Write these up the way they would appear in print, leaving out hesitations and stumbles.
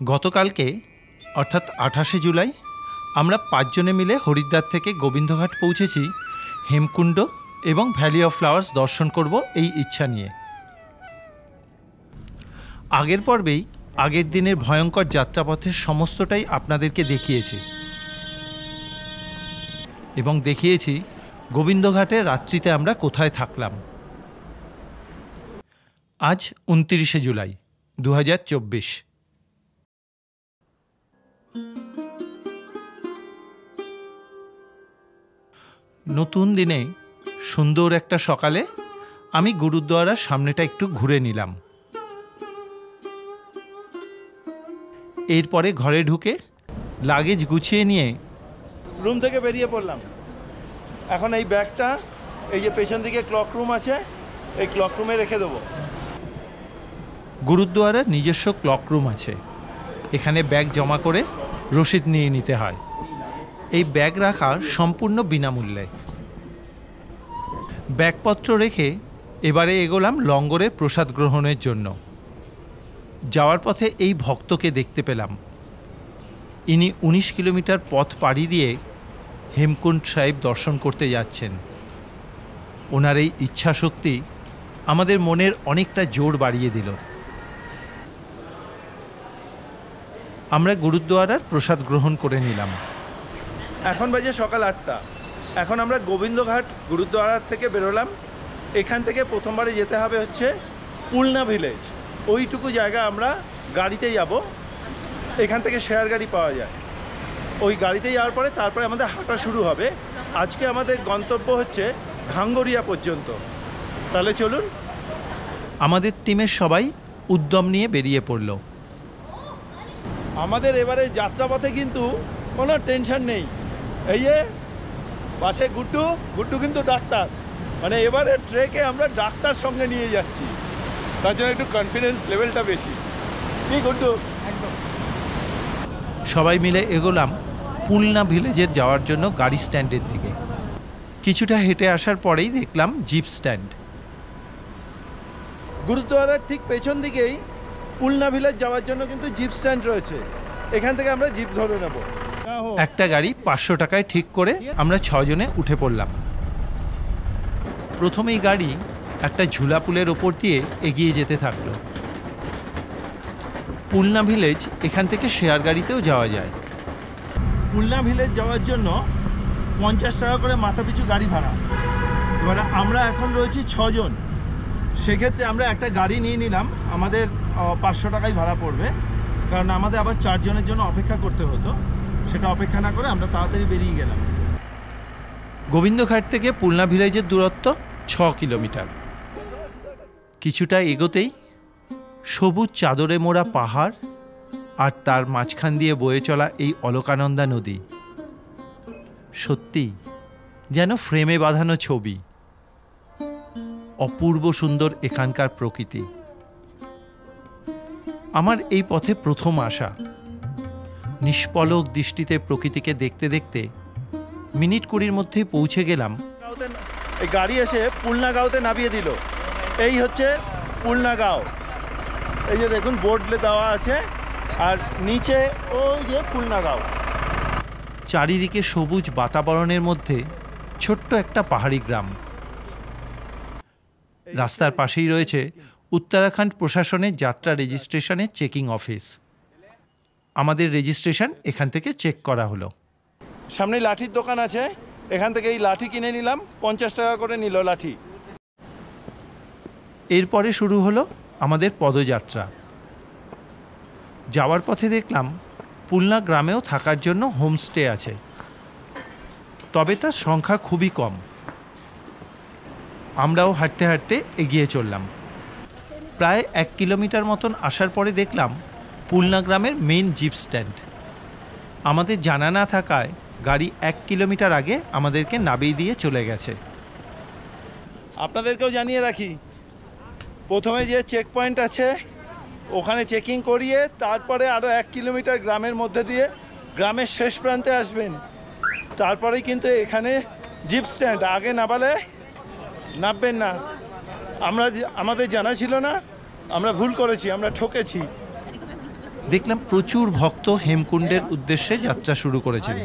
গতকালকে অর্থাৎ 28শে জুলাই আমরা 5 জনে মিলে হরিদ্বার থেকে গোবিন্দঘাট পৌঁছেছি হেমকুণ্ড এবং ভ্যালি অফ ফ্লাওয়ার্স দর্শন করব এই ইচ্ছা নিয়ে। আগের পর্বেই আগের দিনের ভয়ঙ্কর যাত্রাপথের সমস্তটাই আপনাদেরকে দেখিয়েছি এবং দেখিয়েছি গোবিন্দঘাটে রাত্রিতে আমরা কোথায় থাকলাম। আজ 29শে জুলাই 2024। নতুন দিনে সুন্দর একটা সকালে আমি গুরুদ্বারার সামনেটা একটু ঘুরে নিলাম। এরপরে ঘরে ঢুকে লাগেজ গুছিয়ে নিয়ে রুম থেকে বেরিয়ে পড়লাম। এখন এই ব্যাগটা এই যে পেছন দিকে ক্লক রুম আছে, এই ক্লক রুমে রেখে দেবো। গুরুদ্বারার নিজস্ব ক্লক রুম আছে, এখানে ব্যাগ জমা করে রসিদ নিয়ে নিতে হয়। এই ব্যাগ রাখা সম্পূর্ণ বিনামূল্যে। ব্যাগপত্র রেখে এবারে এগোলাম লঙ্গরের প্রসাদ গ্রহণের জন্য। যাওয়ার পথে এই ভক্তকে দেখতে পেলাম। ইনি 19 কিলোমিটার পথ পাড়ি দিয়ে হেমকুণ্ড সাহেব দর্শন করতে যাচ্ছেন। ওনার এই ইচ্ছাশক্তি আমাদের মনের অনেকটা জোর বাড়িয়ে দিল। আমরা গুরুদ্বারার প্রসাদ গ্রহণ করে নিলাম। এখন বাজে সকাল 8টা। এখন আমরা গোবিন্দঘাট গুরুদ্বারার থেকে বেরোলাম। এখান থেকে প্রথমবারে যেতে হবে হচ্ছে পুলনা ভিলেজ। ওইটুকু জায়গা আমরা গাড়িতে যাব। এখান থেকে শেয়ার গাড়ি পাওয়া যায়। ওই গাড়িতে যাওয়ার পরে তারপরে আমাদের হাঁটা শুরু হবে। আজকে আমাদের গন্তব্য হচ্ছে ঘাঙ্গরিয়া পর্যন্ত। তাহলে চলুন। আমাদের টিমের সবাই উদ্যম নিয়ে বেরিয়ে পড়ল। আমাদের এবারে যাত্রাপথে কিন্তু কোনো টেনশন নেই। এই যে পাশে গুড্ডু কিন্তু ডাক্তার, মানে এবারে ট্রেকে আমরা ডাক্তার সঙ্গে নিয়ে যাচ্ছি, তার জন্য একটু কনফিডেন্স লেভেলটা বেশি। কি গুড্ডু? একদম। সবাই মিলে এগোলাম পুলনা ভিলেজের যাওয়ার জন্য গাড়ি স্ট্যান্ডের দিকে। কিছুটা হেঁটে আসার পরেই দেখলাম জিপ স্ট্যান্ড। গুরুদ্বারার ঠিক পেছন দিকেই পুলনা ভিলেজ যাওয়ার জন্য কিন্তু জিপ স্ট্যান্ড রয়েছে। এখান থেকে আমরা জিপ ধরে নেব। একটা গাড়ি 500 টাকায় ঠিক করে আমরা 6 জনে উঠে পড়লাম। প্রথমেই গাড়ি একটা ঝুলা পুলের ওপর দিয়ে এগিয়ে যেতে থাকলো। পুলনা ভিলেজ এখান থেকে শেয়ার গাড়িতেও যাওয়া যায়। পুলনা ভিলেজ যাওয়ার জন্য 50 টাকা করে মাথাপিছু গাড়ি ভাড়া। এবার আমরা এখন রয়েছি 6 জন। সেক্ষেত্রে আমরা একটা গাড়ি নিয়ে নিলাম, আমাদের 500 টাকাই ভাড়া পড়বে, কারণ আমাদের আবার 4 জনের জন্য অপেক্ষা করতে হতো। সেটা অপেক্ষা না করে আমরা তাড়াতাড়ি বেরিয়ে গেলাম। গোবিন্দঘাট থেকে পুলনা ভিলেজের দূরত্ব 6 কিলোমিটার। কিছুটা এগোতেই সবুজ চাদরে মোড়া পাহাড় আর তার মাঝখান দিয়ে বয়ে চলা এই অলকানন্দা নদী, সত্যি যেন ফ্রেমে বাঁধানো ছবি। অপূর্ব সুন্দর এখানকার প্রকৃতি। আমার এই পথে প্রথম আসা। নিষ্পলক দৃষ্টিতে প্রকৃতিকে দেখতে দেখতে মিনিট 20 মধ্যেই পৌঁছে গেলাম। এই গাড়ি এসে পুলনা গাঁওতে নামিয়ে দিল। এই হচ্ছে পুলনা গাঁও। এই যে দেখুন বোর্ডে দেওয়া আছে, আর নিচে ওই যে পুলনা গাঁও। চারিদিকে সবুজ বাতাবরণের মধ্যে ছোট্ট একটা পাহাড়ি গ্রাম। রাস্তার পাশেই রয়েছে উত্তরাখণ্ড প্রশাসনের যাত্রা রেজিস্ট্রেশনের চেকিং অফিস। আমাদের রেজিস্ট্রেশন এখান থেকে চেক করা হলো। সামনে লাঠির দোকান আছে, এখান থেকে এই লাঠি কিনে নিলাম। 50 টাকা করে নিল লাঠি। এরপরে শুরু হলো আমাদের পদযাত্রা। যাওয়ার পথে দেখলাম পুলনা গ্রামেও থাকার জন্য হোমস্টে আছে, তবে তার সংখ্যা খুবই কম। আমরাও হাঁটতে হাঁটতে এগিয়ে চললাম। প্রায় 1 কিলোমিটার মতন আসার পরে দেখলাম পুলনা গ্রামের মেইন জিপ স্ট্যান্ড। আমাদের জানা না থাকায় গাড়ি 1 কিলোমিটার আগে আমাদেরকে নামিয়ে দিয়ে চলে গেছে। আপনাদেরকেও জানিয়ে রাখি, প্রথমে যে চেক পয়েন্ট আছে ওখানে চেকিং করিয়ে তারপরে আরও 1 কিলোমিটার গ্রামের মধ্যে দিয়ে গ্রামের শেষ প্রান্তে আসবেন। তারপরেই কিন্তু এখানে জিপ স্ট্যান্ড। আগে নামালে নামবেন না। আমাদের জানা ছিল না, আমরা ভুল করেছি, আমরা ঠকেছি। দেখলাম প্রচুর ভক্ত হেমকুণ্ডের উদ্দেশ্যে যাত্রা শুরু করেছেন।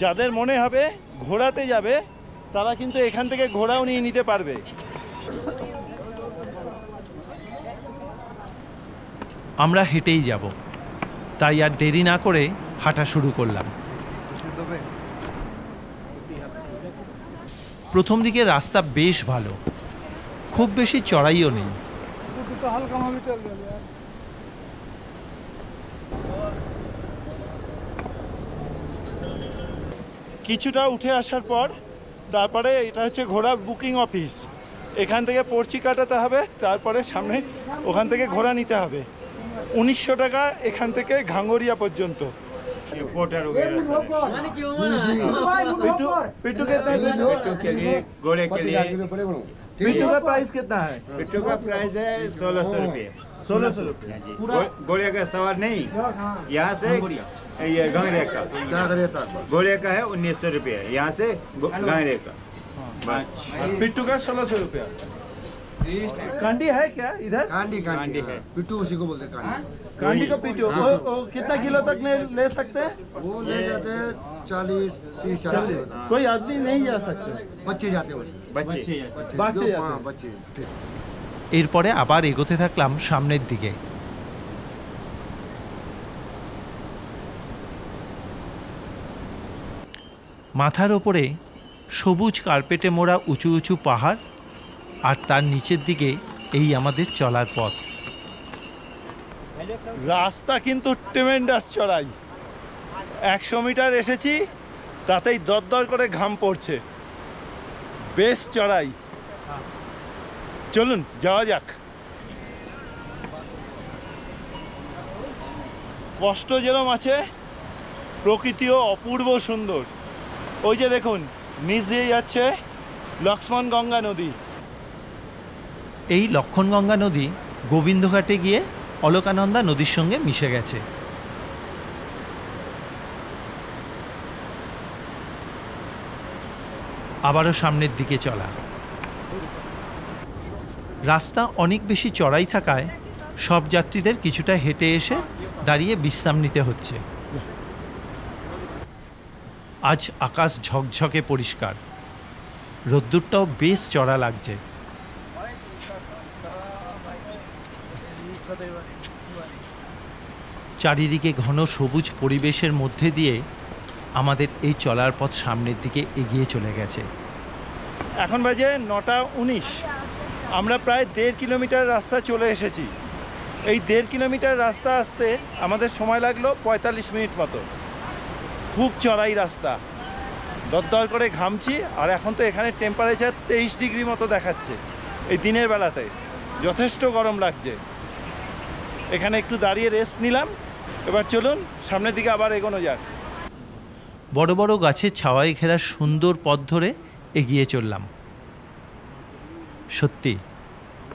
যাদের মনে হবে ঘোড়াতে যাবে তারা কিন্তু এখান থেকে ঘোড়াও নিয়ে নিতে পারবে। আমরা হেঁটেই যাব, তাই আর দেরি না করে হাঁটা শুরু করলাম। প্রথম দিকে রাস্তা বেশ ভালো, খুব বেশি চড়াইও নেই। কিছুটা উঠে আসার পর তারপরে এটা হচ্ছে ঘোড়া বুকিং অফিস। এখান থেকে পর্চি কাটাতে হবে, তারপরে সামনে ওখান থেকে ঘোড়া নিতে হবে। 1900 টাকা এখান থেকে ঘাঙ্গরিয়া পর্যন্ত। पिट्टू घोड़े के लिए पिट्टू का प्राइस कितना है? पिट्टू का प्राइस है 1600 रुपये। 1600 रुपये। घोड़े का सवार नहीं, यहाँ से ये घंगरे का। घोड़े का है 1900 रुपये, यहाँ से घंगरे का। पिट्टू का 1600 रुपया। कांडी है क्या इधर? कांडी है। पिट्टू उसी को बोलते हैं कांडी। कांडी का पिट्टू वो कितना किलो तक में ले सकते हैं? वो ले जाते हैं 40-30-40। कोई आदमी नहीं जा सकते, बच्चे जाते हैं उसमें। बच्चे बच्चे जाते हाँ हैं। बच्चे। এরপরে আবার এগোতে থাকলাম সামনের দিকে। মাথার ওপরে সবুজ কার্পেটে মোড়া উঁচু উঁচু পাহাড়, আর তার নিচের দিকে এই আমাদের চলার পথ। রাস্তা কিন্তু ট্রেমেন্ডাস চড়াই। 100 মিটার এসেছি, তাতেই দরদর করে ঘাম পড়ছে। বেশ চড়াই, চলুন যাওয়া যাক। কষ্ট যেরকম আছে, প্রকৃতিও অপূর্ব সুন্দর। ওই যে দেখুন নিচ দিয়ে যাচ্ছে লক্ষ্মণ গঙ্গা নদী। এই লক্ষণগঙ্গা নদী গোবিন্দঘাটে গিয়ে অলকানন্দা নদীর সঙ্গে মিশে গেছে। আবারও সামনের দিকে চলা। রাস্তা অনেক বেশি চড়াই থাকায় সব যাত্রীদের কিছুটা হেঁটে এসে দাঁড়িয়ে বিশ্রাম নিতে হচ্ছে। আজ আকাশ ঝকঝকে পরিষ্কার, রোদ্দুরটাও বেশ চড়া লাগছে। চারিদিকে ঘন সবুজ পরিবেশের মধ্যে দিয়ে আমাদের এই চলার পথ সামনের দিকে এগিয়ে চলে গেছে। এখন বাজে 9:19। আমরা প্রায় 1.5 কিলোমিটার রাস্তা চলে এসেছি। এই 1.5 কিলোমিটার রাস্তা আসতে আমাদের সময় লাগলো 45 মিনিট মতো। খুব চড়াই রাস্তা, দরদর করে ঘামছি। আর এখন তো এখানে টেম্পারেচার 23 ডিগ্রি মতো দেখাচ্ছে। এই দিনের বেলাতে যথেষ্ট গরম লাগছে। এখানে একটু দাঁড়িয়ে রেস্ট নিলাম। এবার চলুন সামনের দিকে আবার এগোনো যাক। বড় বড় গাছের ছাওয়ায় ঘেরা সুন্দর পথ ধরে এগিয়ে চললাম। সত্যি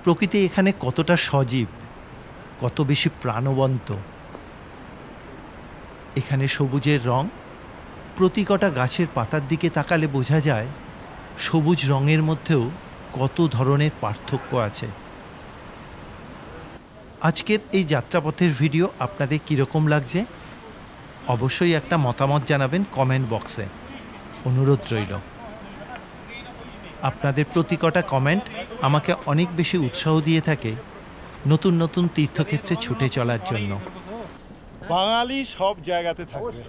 প্রকৃতি এখানে কতটা সজীব, কত বেশি প্রাণবন্ত। এখানে সবুজের রং প্রতি কটা গাছের পাতার দিকে তাকালে বোঝা যায় সবুজ রঙের মধ্যেও কত ধরনের পার্থক্য আছে। আজকের এই যাত্রাপথের ভিডিও আপনাদের কীরকম লাগছে অবশ্যই একটা মতামত জানাবেন কমেন্ট বক্সে, অনুরোধ রইল। আপনাদের প্রতি কটা কমেন্ট আমাকে অনেক বেশি উৎসাহ দিয়ে থাকে নতুন নতুন তীর্থক্ষেত্রে ছুটে চলার জন্য। বাঙালি সব জায়গাতে থাকবে,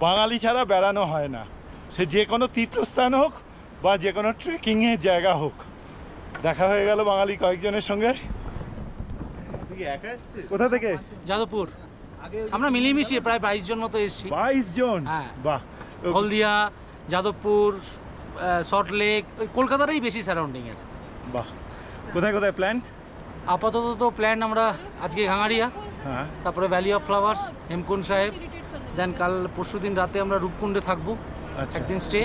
বাঙালি ছাড়া বেড়ানো হয় না। সে যে কোনো তীর্থস্থান হোক বা যে কোনো ট্রেকিংয়ের জায়গা হোক। দেখা হয়ে গেল বাঙালি কয়েকজনের সঙ্গে। কোথা থেকে? যাদবপুর। আমরা মিলেমিশে প্রায় 22 জন মতো এসেছি। 22 জন? হ্যাঁ। বাহ। হলদিয়া, যাদবপুর, সল্টলেক, কলকাতারই বেশি সারাউন্ডিং এর। বাহ। কোথায় কোথায় প্ল্যান? আপাতত তো প্ল্যান আমরা আজকে ঘাঙাড়িয়া, হ্যাঁ, তারপরে ভ্যালি অফ ফ্লাওয়ার্স, হেমকুণ্ড সাহেব, দেন কাল পরশুদিন রাতে আমরা রূপকুণ্ডে থাকবো একদিন স্টে।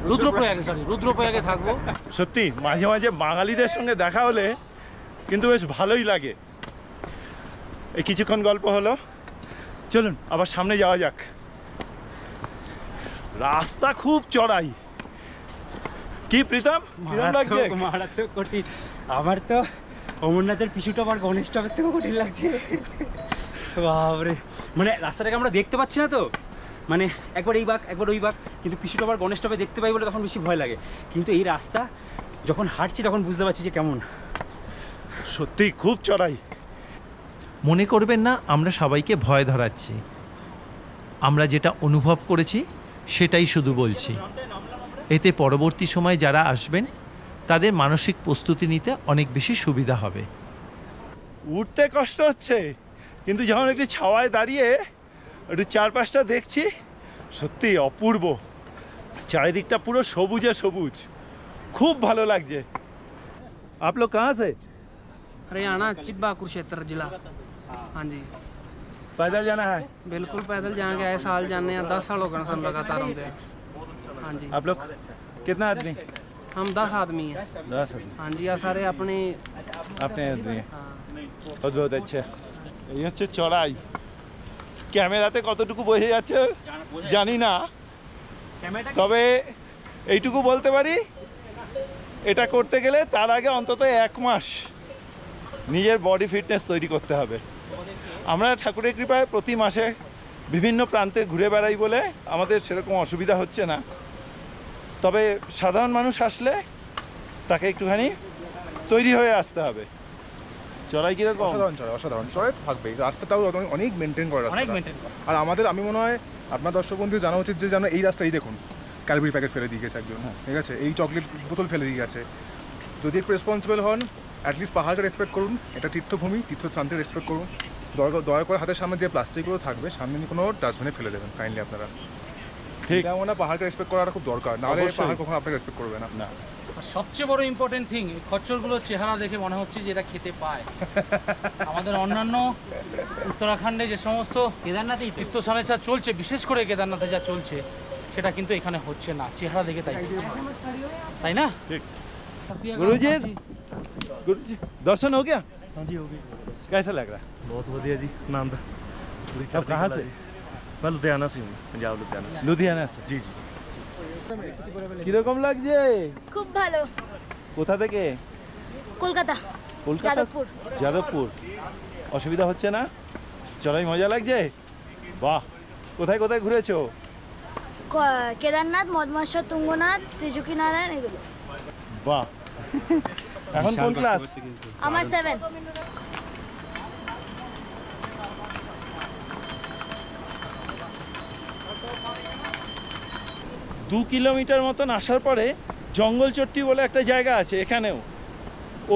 রুদ্রপ্রয়াগে থাকবো। সত্যি মাঝে মাঝে বাঙালিদের সঙ্গে দেখা হলে কিন্তু বেশ ভালোই লাগে। এই কিছুক্ষণ গল্প হলো, চলুন আবার সামনে যাওয়া যাক। রাস্তা খুব চড়াই। কি প্রীতম, কিরকম লাগছে? মারাত্মক কঠিন। আমার তো অমরনাথের পিছু টপ আর গণেশ টপের থেকেও কঠিন লাগছে। বাপরে, মানে রাস্তাটাকে আমরা দেখতে পাচ্ছি না তো, মানে একবার এই বাঁক একবার ওই বাঁক, কিন্তু পিছু টপ আর গণেশ টপে দেখতে পাই বলে তখন বেশি ভয় লাগে। কিন্তু এই রাস্তা যখন হাঁটছি তখন বুঝতে পারছি যে কেমন। সত্যি খুব চড়াই। মনে করবেন না আমরা সবাইকে ভয় ধরাচ্ছি, আমরা যেটা অনুভব করেছি সেটাই শুধু বলছি। এতে পরবর্তী সময়ে যারা আসবেন তাদের মানসিক প্রস্তুতি নিতে অনেক বেশি সুবিধা হবে। উঠতে কষ্ট হচ্ছে, কিন্তু যখন একটু ছাওয়ায় দাঁড়িয়ে একটু চারপাশটা দেখছি, সত্যি অপূর্ব। চারিদিকটা পুরো সবুজে সবুজ, খুব ভালো লাগছে। आप लोग कहाँ से? हरियाणा चिब्बा कुरुक्षेत्र जिला। हाँ जी, पैदल जाना है? बिल्कुल पैदल जाएंगे, आए साल जाने हैं, 10 साल हो गए सन लगातार होते हैं। हाँ जी, आप लोग कितना आदमी? हम 10 आदमी हैं। 10 आदमी। हाँ जी, ये सारे अपने अपने आदमी। हाँ। बहुत बहुत अच्छा। এই হচ্ছে চড়াই। ক্যামেরাতে কতটুকু বোঝা যাচ্ছে জানি না, তবে এইটুকু বলতে পারি, এটা করতে গেলে তার আগে অন্তত 1 মাস নিজের বডি ফিটনেস তৈরি করতে হবে। আমরা ঠাকুরের কৃপায় প্রতি মাসে বিভিন্ন প্রান্তে ঘুরে বেড়াই বলে আমাদের সেরকম অসুবিধা হচ্ছে না। তবে সাধারণ মানুষ আসলে তাকে একটুখানি তৈরি হয়ে আসতে হবে। চড়াই কীরকম? অসাধারণ চড়াই তো থাকবেই, রাস্তাটাও অনেক মেনটেন করে অনেক রাস্তা। মেনটেন। আর আমি মনে হয় আপনার দর্শক বন্ধু জানা উচিত যে যেন এই রাস্তায় দেখুন ক্যাডবেরি প্যাকেট ফেলে দিয়ে গেছে একজন, ঠিক আছে, এই চকলেট বোতল ফেলে দিয়ে গেছে। যদি একটু রেসপন্সিবল হন, অ্যাটলিস্ট পাহাড়কে রেসপেক্ট করুন, এটা তীর্থভূমি, তীর্থস্থানকে রেসপেক্ট করুন। দয়া করে হাতের সামনে যে প্লাস্টিকগুলো থাকবে সামনে কোনো ডাস্টবিনে ফেলে দেবেন কাইন্ডলি আপনারা। ঠিক এমন না, পাহাড়কে রেসপেক্ট করাটা খুব দরকার, নাহলে পাহাড় কখনো আপনাকে রেসপেক্ট করবে না। না, আর সবচেয়ে বড় ইম্পর্টেন্ট থিং, খচ্চরগুলোর চেহারা দেখে মনে হচ্ছে যে এটা খেতে পায়। আমাদের অন্যান্য উত্তরাখণ্ডে যে সমস্ত কেদারনাথে তীর্থস্থানে যা চলছে, বিশেষ করে কেদারনাথে যা চলছে, সেটা কিন্তু এখানে হচ্ছে না। চেহারা দেখে তাই না? ঠিক। गुरुजी, गुरुजी दर्शन हो गया? हाँ जी, हो गई। कैसा लग रहा है? बहुत बढ़िया जी, आनंद। आप कहाँ से? मैं लुधियाना से हूँ, पंजाब लुधियाना से। লুধিয়ানা से। जी जी जी। কিরকম লাগছে? খুব ভালো। কোথা থেকে? কলকাতা, কলকাতা, যাদবপুর। যাদবপুর। অসুবিধা হচ্ছে না? চড়াই মজা লাগছে? বাহ, কোথায় কোথায় ঘুরেছো? কেদারনাথ, মদমাশ্বর, তুঙ্গনাথ, ত্রিচুকি নারায়ণ, এগুলো। বাহ। এখন কোন ক্লাস? আমার 7। দু কিলোমিটার মতন আসার পরে জঙ্গলচট্টি বলে একটা জায়গা আছে এখানেও।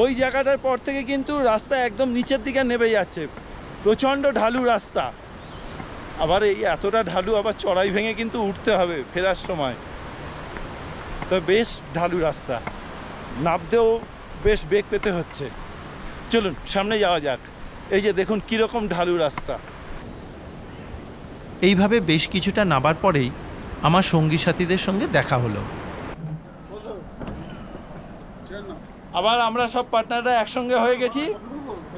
ওই জায়গাটার পর থেকে কিন্তু রাস্তা একদম নিচের দিকে নেমে যাচ্ছে, প্রচণ্ড ঢালু রাস্তা। আবার এই এতটা ঢালু, আবার চড়াই ভেঙে কিন্তু উঠতে হবে ফেরার সময়। তো বেশ ঢালু রাস্তা, নামতেও বেশ বেগ পেতে হচ্ছে। চলুন সামনে যাওয়া যাক। এই যে দেখুন কীরকম ঢালু রাস্তা। এইভাবে বেশ কিছুটা নামার পরেই আমার সঙ্গী সাথীদের সঙ্গে দেখা হলো। আবার আমরা সব পার্টনাররা একসঙ্গে হয়ে গেছি।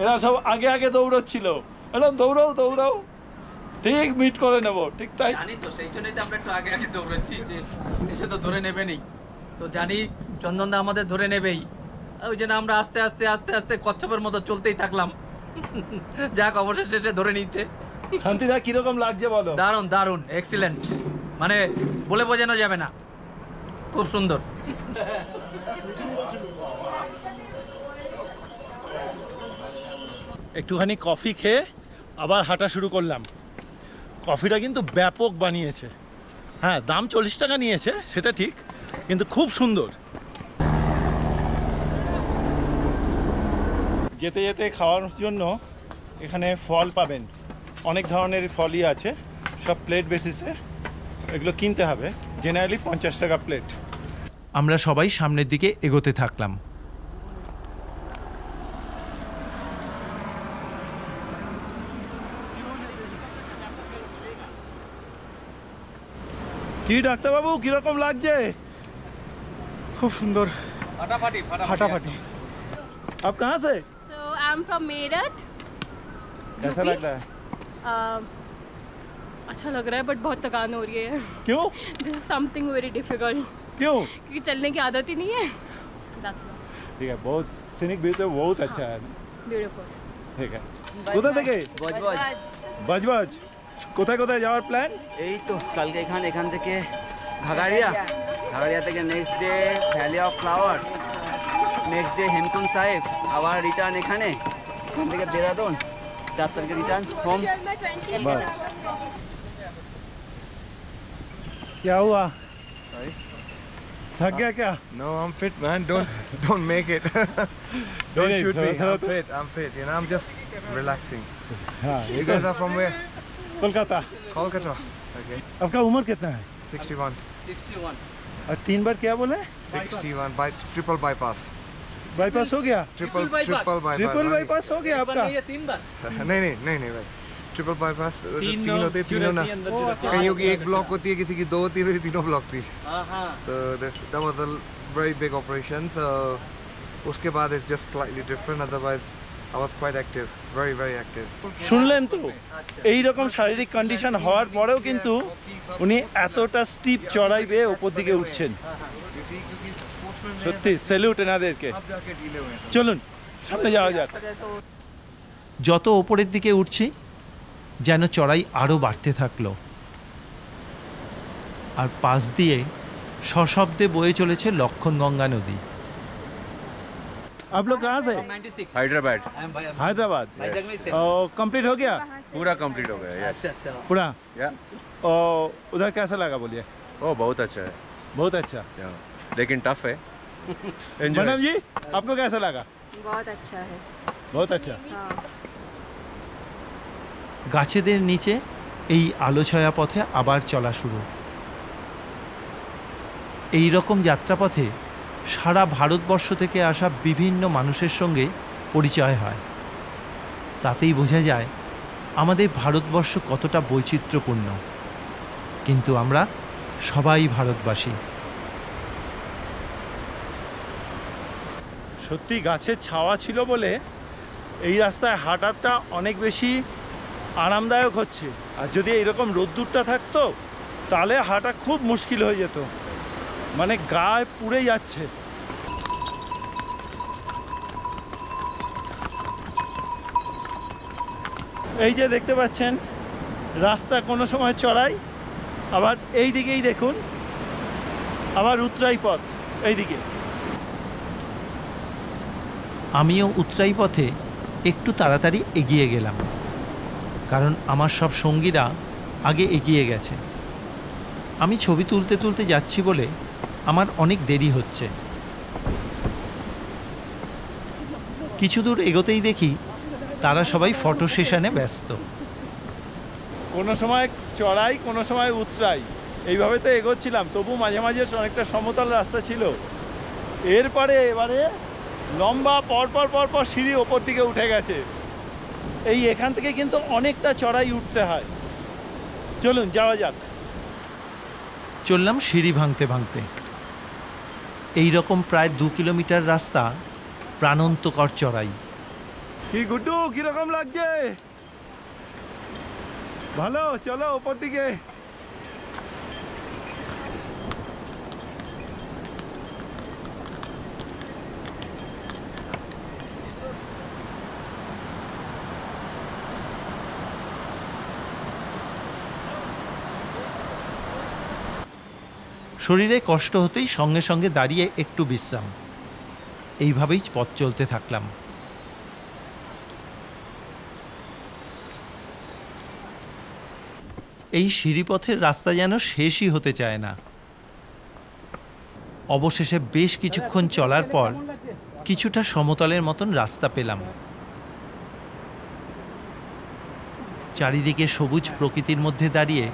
এরা সব আগে আগে দৌড়চ্ছিল, এরকম দৌড়াও দৌড়াও, ঠিক মিট করে নেব, ঠিক তাই? জানি তো, সেই জন্যই তো আমরা একটু আগে আগে দৌড়চ্ছি, যে এসে তো ধরে নেবে নেই। তো জানি চন্দনদা আমাদের ধরে নেবেই, ওই জন্য আমরা আস্তে আস্তে আস্তে আস্তে কচ্ছপের মতো চলতেই থাকলাম। যাক, অবশেষে শেষে ধরে নিচ্ছে। শান্তিদা কিরকম লাগছে বলো? দারুণ দারুণ, এক্সিলেন্ট, মানে বলে বোঝানো যাবে না, খুব সুন্দর। একটুখানি কফি খেয়ে আবার হাঁটা শুরু করলাম। কফিটা কিন্তু ব্যাপক বানিয়েছে। হ্যাঁ, দাম 40 টাকা নিয়েছে সেটা ঠিক, কিন্তু খুব সুন্দর। যেতে যেতে খাওয়ার জন্য এখানে ফল পাবেন, অনেক ধরনের ফলই আছে, সব প্লেট বেসিসে। এগুলো কিনতে হবে, জেনারেলি 50 টাকা প্লেট। আমরা সবাই সামনের দিকে এগোতে থাকলাম। কি ডাক্তারবাবু, কিরকম লাগছে? খুব সুন্দর, ফাটাফাটি ফাটাফাটি। आप कहाँ से? So I'm from Meerut. कैसा लग रहा है? अच्छा लग रहा है, बट बहुत थकान हो रही है। क्यों? This is something very difficult. क्यों? क्योंकि चलने की आदत ही नहीं है। That's why. ठीक है, बहुत সিনিক বিচ বহুত আচ্ছা ब्यूटीफुल ঠিক আছে কোথা থেকে বজবজ কোথায় কোথায় যাওয়ার প্ল্যান এই তো কালকে এখান থেকে ঘাগাড়িয়া থেকে next day valley of flowers, next day Hemkund সাহেব, আবার রিটার্ন এখানে থেকে দেরাদুন, 4 তারিখে রিটার্ন হোম। बस क्या हुआ थक गया क्या No, I'm fit, man. Don't make it. Don't नहीं, shoot me. थोड़ा- I'm fit. You know, I'm just relaxing. हाँ You guys are from where? Kolkata Kolkata. Okay. आपका उम्र कितना है 61. 61 और 3 बार क्या बोले 61 by triple bypass. बाईपास हो गया Triple bypass. ट्रिपल बाईपास हो गया आपका नहीं भाई. Triple bypass. तीन होते तीनों ना. कईयों की एक ब्लॉक होती है, किसी की 2 होती है, मेरी 3 ब्लॉक थी. So that was a very big operation. So उसके बाद it's just slightly different. Otherwise, I was quite active. Very very active. শুনলেন তো এই রকম শারীরিক কন্ডিশন হওয়ার পরেও কিন্তু উনি এতটা স্টিপ চড়াই বেয়ে উপর দিকে উঠছেন। সত্যি স্যালুট এনাদেরকে। চলুন সামনে যাওয়া যাক। যত ওপরের দিকে উঠছি যেন চড়াই আরও বাড়তে থাকলো, আর পাশ দিয়ে সশব্দে বয়ে চলেছে লক্ষণগঙ্গা নদী। आप लोग कहाँ से हैदराबाद। हैदराबाद कंप्लीट हो गया पूरा कंप्लीट हो गया। अच्छा पूरा या और उधर कैसा लगा बोलिए ओ बहुत अच्छा है, बहुत अच्छा लेकिन टफ है। मैडम जी आपको कैसा लगा बहुत अच्छा है बहुत अच्छा हाँ গাছেদের নিচে এই আলোছয়া পথে আবার চলা শুরু। এই রকম যাত্রাপথে সারা ভারতবর্ষ থেকে আসা বিভিন্ন মানুষের সঙ্গে পরিচয় হয়। তাতেই বোঝা যায় আমাদের ভারতবর্ষ কতটা বৈচিত্র্যপূর্ণ, কিন্তু আমরা সবাই ভারতবাসী। সত্যি গাছের ছাওয়া ছিল বলে এই রাস্তায় হাঁটাটা অনেক বেশি আরামদায়ক হচ্ছে, আর যদি এইরকম রোদ্দুরটা থাকতো তাহলে হাঁটা খুব মুশকিল হয়ে যেত, মানে গায়ে পুড়ে যাচ্ছে। এই যে দেখতে পাচ্ছেন রাস্তা কোনো সময় চড়াই, আবার এই দিকেই দেখুন আবার উতরাই পথ এইদিকে। আমিও উতরাই পথে একটু তাড়াতাড়ি এগিয়ে গেলাম, কারণ আমার সব সঙ্গীরা আগে এগিয়ে গেছে। আমি ছবি তুলতে তুলতে যাচ্ছি বলে আমার অনেক দেরি হচ্ছে। কিছু দূর এগোতেই দেখি তারা সবাই ফটো সেশনে ব্যস্ত। কোনো সময় চড়াই কোনো সময় উতরাই, এইভাবে তো এগোচ্ছিলাম, তবু মাঝে মাঝে অনেকটা সমতল রাস্তা ছিল। এরপরে এবারে লম্বা পরপর সিঁড়ি ওপর দিকে উঠে গেছে। এই এখান থেকে কিন্তু অনেকটা চড়াই উঠতে হয়। চলুন যাওয়া যাক। চললাম সিঁড়ি ভাঙতে ভাঙতে। এই রকম প্রায় 2 কিলোমিটার রাস্তা, প্রাণন্তকর চড়াই। কি গুড্ডু কিরকম লাগছে? ভালো, চলো ওপর দিকে। শরীরে কষ্ট হতেই সঙ্গে সঙ্গে দাঁড়িয়ে একটু বিশ্রাম। এইভাবেই পথ চলতে থাকলাম। এই সিঁড়িপথের রাস্তা যেন শেষই হতে চায় না। অবশেষে বেশ কিছুক্ষণ চলার পর কিছুটা সমতলের মতন রাস্তা পেলাম। চারিদিকে সবুজ প্রকৃতির মধ্যে দাঁড়িয়ে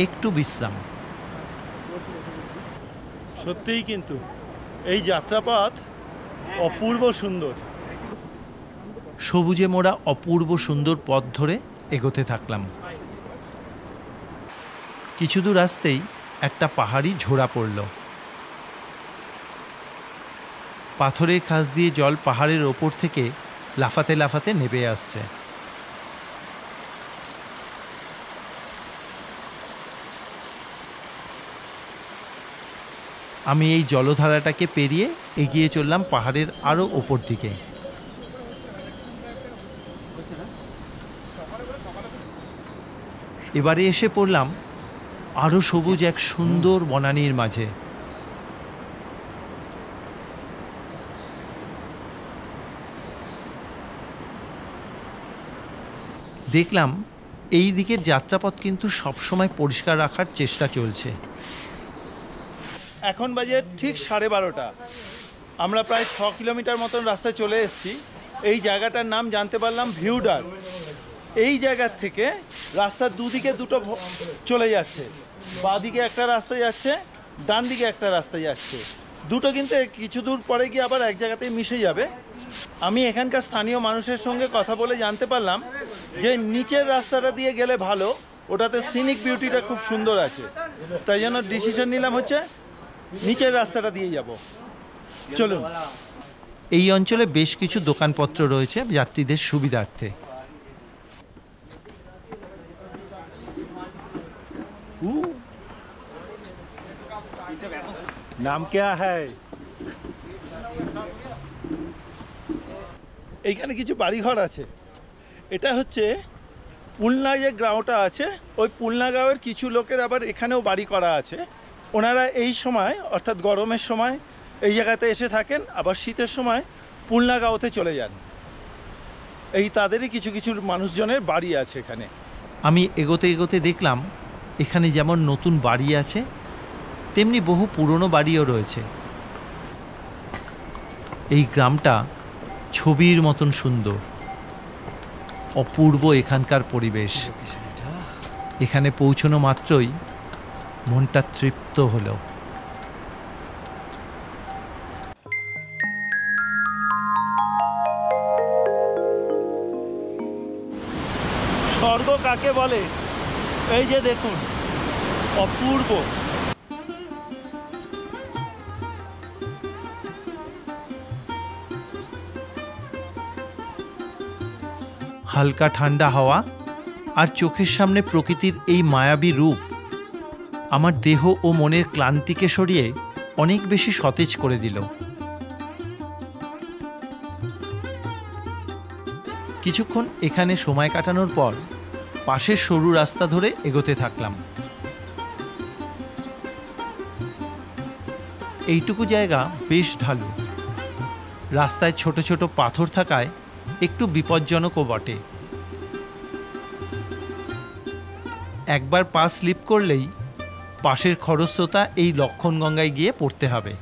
একটু বিশ্রাম। সত্যিই কিন্তু এই যাত্রাপথ অপূর্ব সুন্দর। সবুজে মোড়া অপূর্ব সুন্দর পথ ধরে এগোতে থাকলাম। কিছু দূর আসতেই একটা পাহাড়ি ঝোড়া পড়ল। পাথরের খাঁজ দিয়ে জল পাহাড়ের ওপর থেকে লাফাতে লাফাতে নেমে আসছে। আমি এই জলধারাটাকে পেরিয়ে এগিয়ে চললাম পাহাড়ের আরও ওপর দিকে। এবারে এসে পড়লাম আরও সবুজ এক সুন্দর বনানীর মাঝে। দেখলাম এই দিকের যাত্রাপথ কিন্তু সবসময় পরিষ্কার রাখার চেষ্টা চলছে। এখন বাজে ঠিক 12:30। আমরা প্রায় 6 কিলোমিটার মতন রাস্তায় চলে এসেছি। এই জায়গাটার নাম জানতে পারলাম ভিউডার। এই জায়গার থেকে রাস্তার দুদিকে দুটো চলে যাচ্ছে, বাঁদিকে একটা রাস্তা যাচ্ছে, ডান দিকে একটা রাস্তা যাচ্ছে। দুটো কিন্তু কিছু দূর পরে গিয়ে আবার এক জায়গাতেই মিশে যাবে। আমি এখানকার স্থানীয় মানুষের সঙ্গে কথা বলে জানতে পারলাম যে নিচের রাস্তাটা দিয়ে গেলে ভালো, ওটাতে সিনিক বিউটিটা খুব সুন্দর আছে। তাই জন্য ডিসিশন নিলাম হচ্ছে নিচের রাস্তাটা দিয়ে যাব। চলুন। এই অঞ্চলে বেশ কিছু দোকানপত্র রয়েছে যাত্রীদের সুবিধার্থে। নাম क्या है? এইখানে কিছু বাড়িঘর আছে। এটা হচ্ছে পুলনা যে গ্রামটা আছে, ওই পুলনা গাঁওয়ের কিছু লোকের আবার এখানেও বাড়ি করা আছে। ওনারা এই সময় অর্থাৎ গরমের সময় এই জায়গাতে এসে থাকেন, আবার শীতের সময় পুলনা গাঁওতে চলে যান। এই তাদেরই কিছু কিছু মানুষজনের বাড়ি আছে এখানে। আমি এগোতে এগোতে দেখলাম এখানে যেমন নতুন বাড়ি আছে, তেমনি বহু পুরনো বাড়িও রয়েছে। এই গ্রামটা ছবির মতন সুন্দর, অপূর্ব এখানকার পরিবেশ। এখানে পৌঁছানো মাত্রই মনটা তৃপ্ত হলো। স্বর্গ কাকে বলে? এই যে দেখুন, অপূর্ব। হালকা ঠান্ডা হাওয়া আর চোখের সামনে প্রকৃতির এই মায়াবী রূপ আমার দেহ ও মনের ক্লান্তিকে সরিয়ে অনেক বেশি সতেজ করে দিল। কিছুক্ষণ এখানে সময় কাটানোর পর পাশের সরু রাস্তা ধরে এগোতে থাকলাম। এইটুকু জায়গা বেশ ঢালু, রাস্তায় ছোট ছোট পাথর থাকায় একটু বিপজ্জনকও বটে। একবার পা স্লিপ করলেই পাশের খরস্রোতা এই লক্ষণগঙ্গায় গিয়ে পড়তে হবে।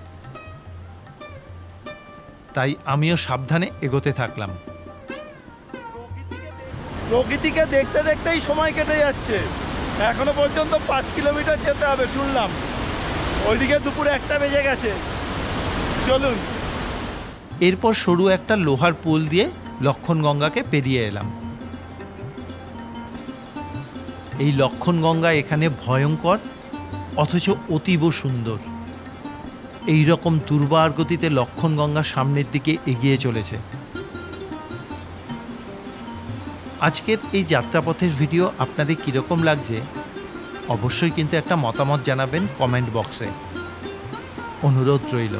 তাই আমিও সাবধানে এগোতে থাকলাম। প্রকৃতিকে দেখতে দেখতেই সময় কেটে যাচ্ছে। এখনো পর্যন্ত 5 কিলোমিটার যেতে হবে শুনলাম। ওইদিকে দুপুরে 1টা বেজে গেছে। চলুন। এরপর সরু একটা লোহার পুল দিয়ে লক্ষণগঙ্গাকে পেরিয়ে এলাম। এই লক্ষণগঙ্গা এখানে ভয়ঙ্কর অথচ অতীব সুন্দর। এই রকম দুর্বার গতিতে লক্ষণগঙ্গা সামনের দিকে এগিয়ে চলেছে। আজকের এই যাত্রাপথের ভিডিও আপনাদের কীরকম লাগছে অবশ্যই কিন্তু একটা মতামত জানাবেন কমেন্ট বক্সে, অনুরোধ রইল।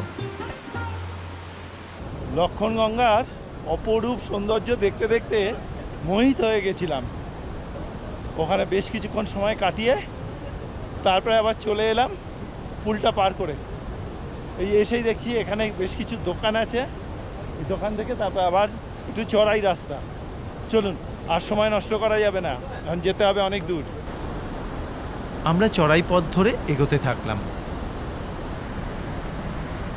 লক্ষণগঙ্গার অপরূপ সৌন্দর্য দেখতে দেখতে মোহিত হয়ে গেছিলাম। ওখানে বেশ কিছুক্ষণ সময় কাটিয়ে তারপরে আবার চলে এলাম পুলটা পার করে। এই এসেই দেখছি এখানে বেশ কিছু দোকান আছে। এই দোকান থেকে তারপরে আবার একটু চড়াই রাস্তা। চলুন, আর সময় নষ্ট করা যাবে না, এখন যেতে হবে অনেক দূর। আমরা চড়াই পথ ধরে এগোতে থাকলাম।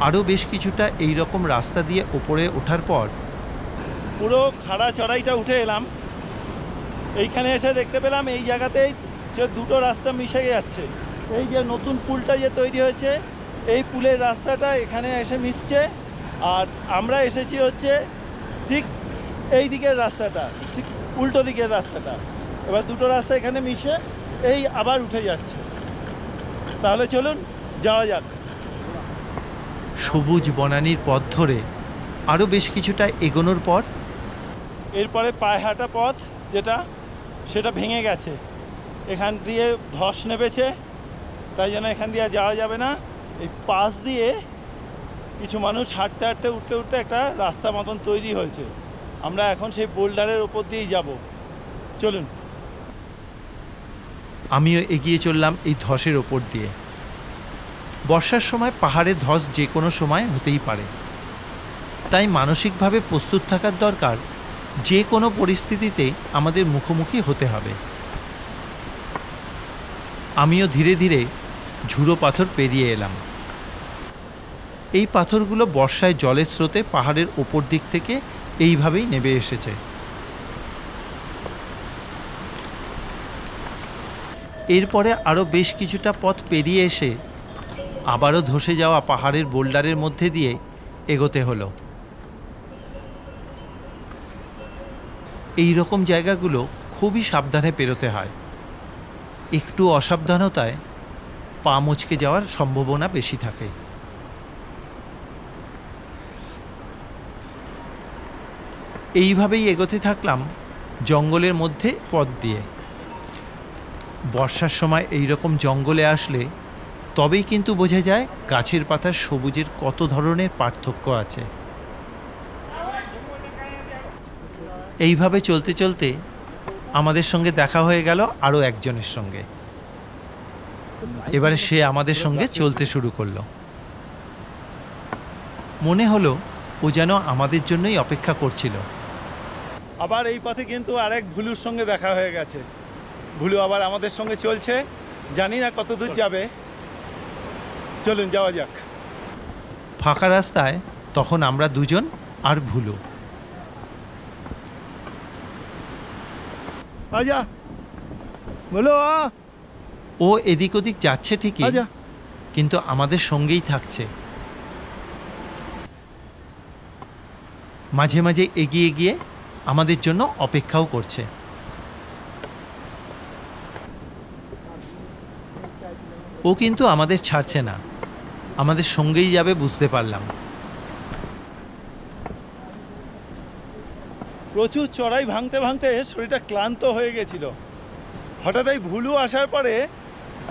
আরও বেশ কিছুটা এই রকম রাস্তা দিয়ে ওপরে ওঠার পর পুরো খাড়া চড়াইটা উঠে এলাম। এইখানে এসে দেখতে পেলাম এই জায়গাতেই যে দুটো রাস্তা মিশে যাচ্ছে। এই যে নতুন পুলটা যে তৈরি হয়েছে, এই পুলের রাস্তাটা এখানে এসে মিশছে। আর আমরা এসেছি হচ্ছে ঠিক এই দিকের রাস্তাটা, ঠিক উল্টো দিকের রাস্তাটা। এবার দুটো রাস্তা এখানে মিশে এই আবার উঠে যাচ্ছে। তাহলে চলুন যাওয়া যাক। সবুজ বনানীর পথ ধরে আরও বেশ কিছুটা এগোনোর পর এরপরে পায়ে হাঁটা পথ যেটা, সেটা ভেঙে গেছে। এখান দিয়ে ধস নেমেছে, তাই জন্য এখান দিয়ে যাওয়া যাবে না। এই পাশ দিয়ে কিছু মানুষ হাঁটতে হাঁটতে উঠতে উঠতে একটা রাস্তা মতন তৈরি হয়েছে। আমরা এখন সেই বোল্ডারের ওপর দিয়েই যাব। চলুন। আমিও এগিয়ে চললাম এই ধসের ওপর দিয়ে। বর্ষার সময় পাহাড়ে ধস যে কোনো সময় হতেই পারে, তাই মানসিকভাবে প্রস্তুত থাকার দরকার। যে কোনো পরিস্থিতিতে আমাদের মুখোমুখি হতে হবে। আমিও ধীরে ধীরে ঝুড়ো পাথর পেরিয়ে এলাম। এই পাথরগুলো বর্ষায় জলের স্রোতে পাহাড়ের ওপর দিক থেকে এইভাবেই নেমে এসেছে। এরপরে আরও বেশ কিছুটা পথ পেরিয়ে এসে আবারও ধসে যাওয়া পাহাড়ের বোল্ডারের মধ্যে দিয়ে এগোতে হলো। এই রকম জায়গাগুলো খুবই সাবধানে পেরোতে হয়। একটু অসাবধানতায় পা মুচকে যাওয়ার সম্ভাবনা বেশি থাকে। এইভাবেই এগোতে থাকলাম জঙ্গলের মধ্যে পথ দিয়ে। বর্ষার সময় এই রকম জঙ্গলে আসলে তবেই কিন্তু বোঝা যায় গাছের পাতার সবুজের কত ধরনের পার্থক্য আছে। এইভাবে চলতে চলতে আমাদের সঙ্গে দেখা হয়ে গেল আরও একজনের সঙ্গে। এবারে সে আমাদের সঙ্গে চলতে শুরু করলো। মনে হলো ও যেন আমাদের জন্যই অপেক্ষা করছিল। আবার এই পথে কিন্তু আরেক ভুলুর সঙ্গে দেখা হয়ে গেছে। ভুলু আবার আমাদের সঙ্গে চলছে, জানি না কত দূর যাবে। চলুন যাওয়া যাক। ফাঁকা রাস্তায় তখন আমরা দুজন আর ভুলু। আজা বলো। ও এদিক ওদিক যাচ্ছে ঠিকই, কিন্তু আমাদের সঙ্গেই থাকছে। মাঝে মাঝে এগিয়ে গিয়ে আমাদের জন্য অপেক্ষাও করছে। ও কিন্তু আমাদের ছাড়ছে না, আমাদের সঙ্গেই যাবে বুঝতে পারলাম। প্রচুর চড়াই ভাঙতে ভাঙতে শরীরটা ক্লান্ত হয়ে গেছিল। হঠাৎ এই ভুলু আসার পরে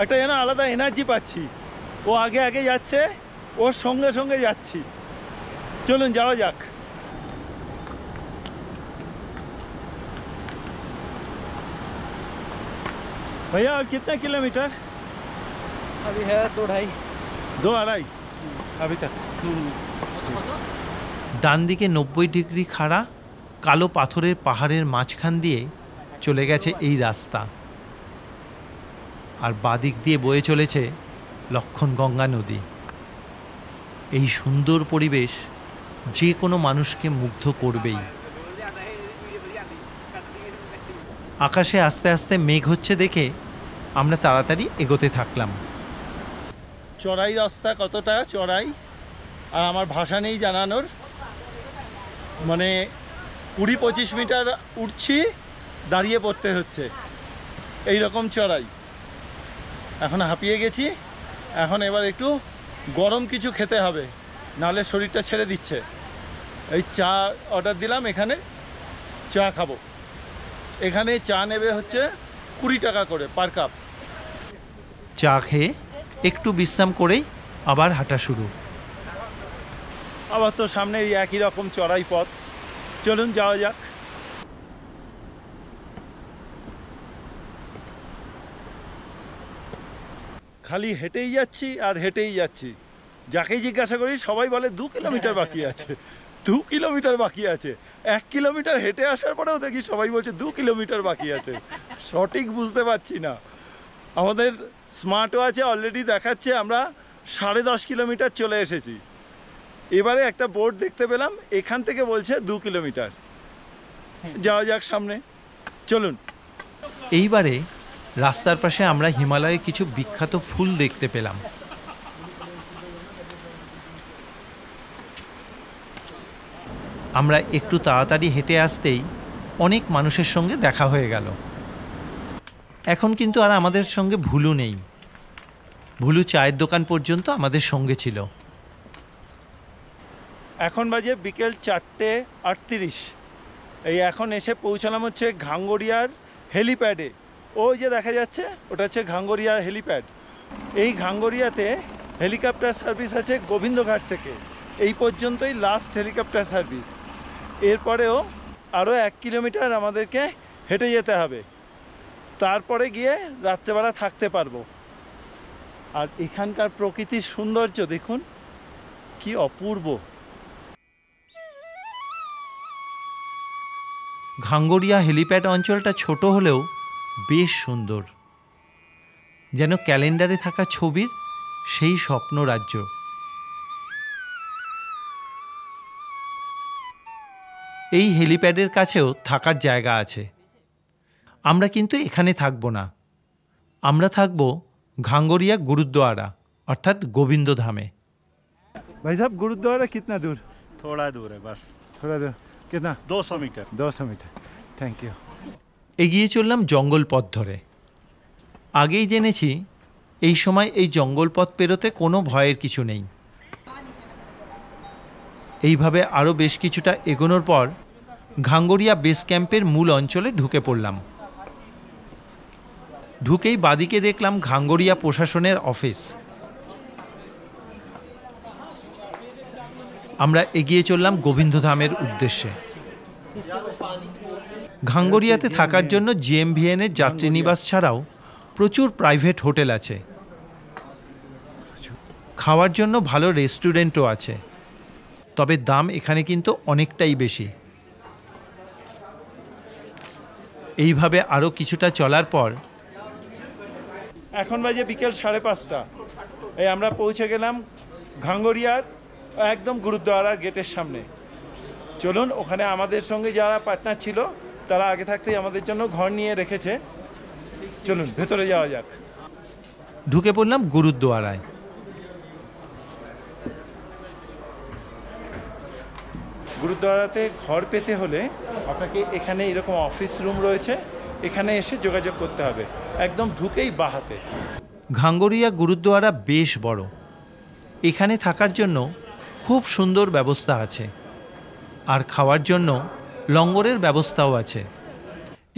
একটা যেন আলাদা এনার্জি পাচ্ছি। ও আগে আগে যাচ্ছে, ওর সঙ্গে সঙ্গে যাচ্ছি। চলুন যাওয়া যাক। भैया और कितना किलोमीटर? अभी है 2-2.5। 2-2.5 अभी तक। ডান দিকে 90 ডিগ্রি খাড়া কালো পাথরের পাহাড়ের মাঝখান দিয়ে চলে গেছে এই রাস্তা, আর বাদিক দিয়ে বয়ে চলেছে লক্ষণগঙ্গা নদী। এই সুন্দর পরিবেশ যে কোনো মানুষকে মুগ্ধ করবেই। আকাশে আস্তে আস্তে মেঘ হচ্ছে দেখে আমরা তাড়াতাড়ি এগোতে থাকলাম। চড়াই রাস্তা কতটা চড়াই আর আমার ভাষা নেই জানানোর। মানে 20-25 মিটার উঠছি, দাঁড়িয়ে পড়তে হচ্ছে, এই রকম চড়াই। এখন হাঁপিয়ে গেছি। এখন এবার একটু গরম কিছু খেতে হবে, নাহলে শরীরটা ছেড়ে দিচ্ছে। এই চা অর্ডার দিলাম, এখানে চা খাবো। এখানে চা নেবে হচ্ছে 20 টাকা করে পার কাপ। চা খেয়ে একটু বিশ্রাম করেই আবার হাঁটা শুরু। আবার তো সামনে এই একই রকম চড়াই পথ। চলুন যাওয়া যাক। খালি হেঁটেই যাচ্ছি আর হেঁটেই যাচ্ছি। যাকেই জিজ্ঞাসা করি সবাই বলে 2 কিলোমিটার বাকি আছে, 2 কিলোমিটার বাকি আছে। 1 কিলোমিটার হেঁটে আসার পরেও দেখি সবাই বলছে 2 কিলোমিটার বাকি আছে। সঠিক বুঝতে পারছি না। আমাদের স্মার্ট ওয়াচে অলরেডি দেখাচ্ছে আমরা 10.5 কিলোমিটার চলে এসেছি। এবারে একটা বোর্ড দেখতে পেলাম, এখান থেকে বলছে 2 কিলোমিটার। যাওয়া যাক সামনে, চলুন। এইবারে রাস্তার পাশে আমরা হিমালয়ে কিছু বিখ্যাত ফুল দেখতে পেলাম। আমরা একটু তাড়াতাড়ি হেঁটে আসতেই অনেক মানুষের সঙ্গে দেখা হয়ে গেল। এখন কিন্তু আর আমাদের সঙ্গে ভুলু নেই। ভুলু চায়ের দোকান পর্যন্ত আমাদের সঙ্গে ছিল। এখন বাজে বিকেল 4:38। এই এখন এসে পৌঁছালাম হচ্ছে ঘাঙ্গরিয়ার হেলিপ্যাডে। ওই যে দেখা যাচ্ছে ওটা হচ্ছে ঘাঙ্গরিয়ার হেলিপ্যাড। এই ঘাঙ্গরিয়াতে হেলিকপ্টার সার্ভিস আছে গোবিন্দঘাট থেকে, এই পর্যন্তই লাস্ট হেলিকপ্টার সার্ভিস। এরপরেও আরও 1 কিলোমিটার আমাদেরকে হেঁটে যেতে হবে, তারপরে গিয়ে রাত্রেবেলা থাকতে পারবো। আর এখানকার প্রকৃতির সৌন্দর্য দেখুন, কি অপূর্ব। ঘাঙ্গরিয়া হেলিপ্যাড অঞ্চলটা ছোট হলেও বেশ সুন্দর, যেন ক্যালেন্ডারে থাকা ছবির সেই স্বপ্ন রাজ্য। এই হেলিপ্যাডের কাছেও থাকার জায়গা আছে। আমরা কিন্তু এখানে থাকব না, আমরা থাকব ঘাঙ্গরিয়া গুরুদ্বারা অর্থাৎ গোবিন্দধামে। भाई साहब गुरुद्वारा कितना दूर? थोड़ा दूर है बस। थोड़ा दूर कितना? 200 मीटर। 200 मीटर। Thank you. এগিয়ে চললাম জঙ্গল পথ ধরে। আগেই জেনেছি এই সময় এই জঙ্গল পথ পেরোতে কোনো ভয়ের কিছু নেই। এইভাবে আরও বেশ কিছুটা এগোনোর পর ঘাঙ্গরিয়া বেস ক্যাম্পের মূল অঞ্চলে ঢুকে পড়লাম। ঢুকেই বাদিকে দেখলাম ঘাঙ্গরিয়া প্রশাসনের অফিস। আমরা এগিয়ে চললাম গোবিন্দধামের উদ্দেশ্যে। ঘাঙ্গরিয়াতে থাকার জন্য জিএমভিএনের যাত্রীনিবাস ছাড়াও প্রচুর প্রাইভেট হোটেল আছে, খাওয়ার জন্য ভালো রেস্টুরেন্টও আছে, তবে দাম এখানে কিন্তু অনেকটাই বেশি। এইভাবে আরও কিছুটা চলার পর এখন বাজে বিকেল 5:30। এই আমরা পৌঁছে গেলাম ঘাঙ্গরিয়ার একদম গুরুদ্বারার গেটের সামনে। চলুন, ওখানে আমাদের সঙ্গে যারা পার্টনার ছিল তারা আগে থাকতেই আমাদের জন্য ঘর নিয়ে রেখেছে। চলুন ভেতরে যাওয়া যাক। ঢুকে পড়লাম গুরুদ্বারায়। গুরুদ্বারাতে ঘর পেতে হলে আপনাকে এখানে এরকম অফিস রুম রয়েছে, এখানে এসে যোগাযোগ করতে হবে, একদম ঢুকেই বাঁ হাতে। ঘাঙ্গরিয়া গুরুদ্বারা বেশ বড়, এখানে থাকার জন্য খুব সুন্দর ব্যবস্থা আছে, আর খাওয়ার জন্য লঙ্গরের ব্যবস্থাও আছে।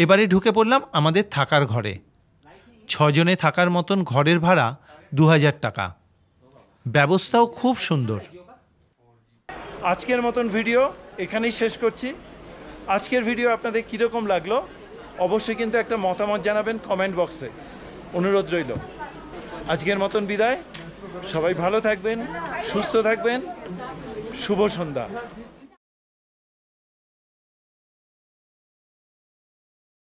এবারে ঢুকে পড়লাম আমাদের থাকার ঘরে। 6 জনে থাকার মতন ঘরের ভাড়া 2000 টাকা। ব্যবস্থাও খুব সুন্দর। আজকের মতন ভিডিও এখানেই শেষ করছি। আজকের ভিডিও আপনাদের কীরকম লাগলো অবশ্যই কিন্তু একটা মতামত জানাবেন কমেন্ট বক্সে, অনুরোধ রইল। আজকের মতন বিদায়, সবাই ভালো থাকবেন, সুস্থ থাকবেন, শুভ সন্ধ্যা।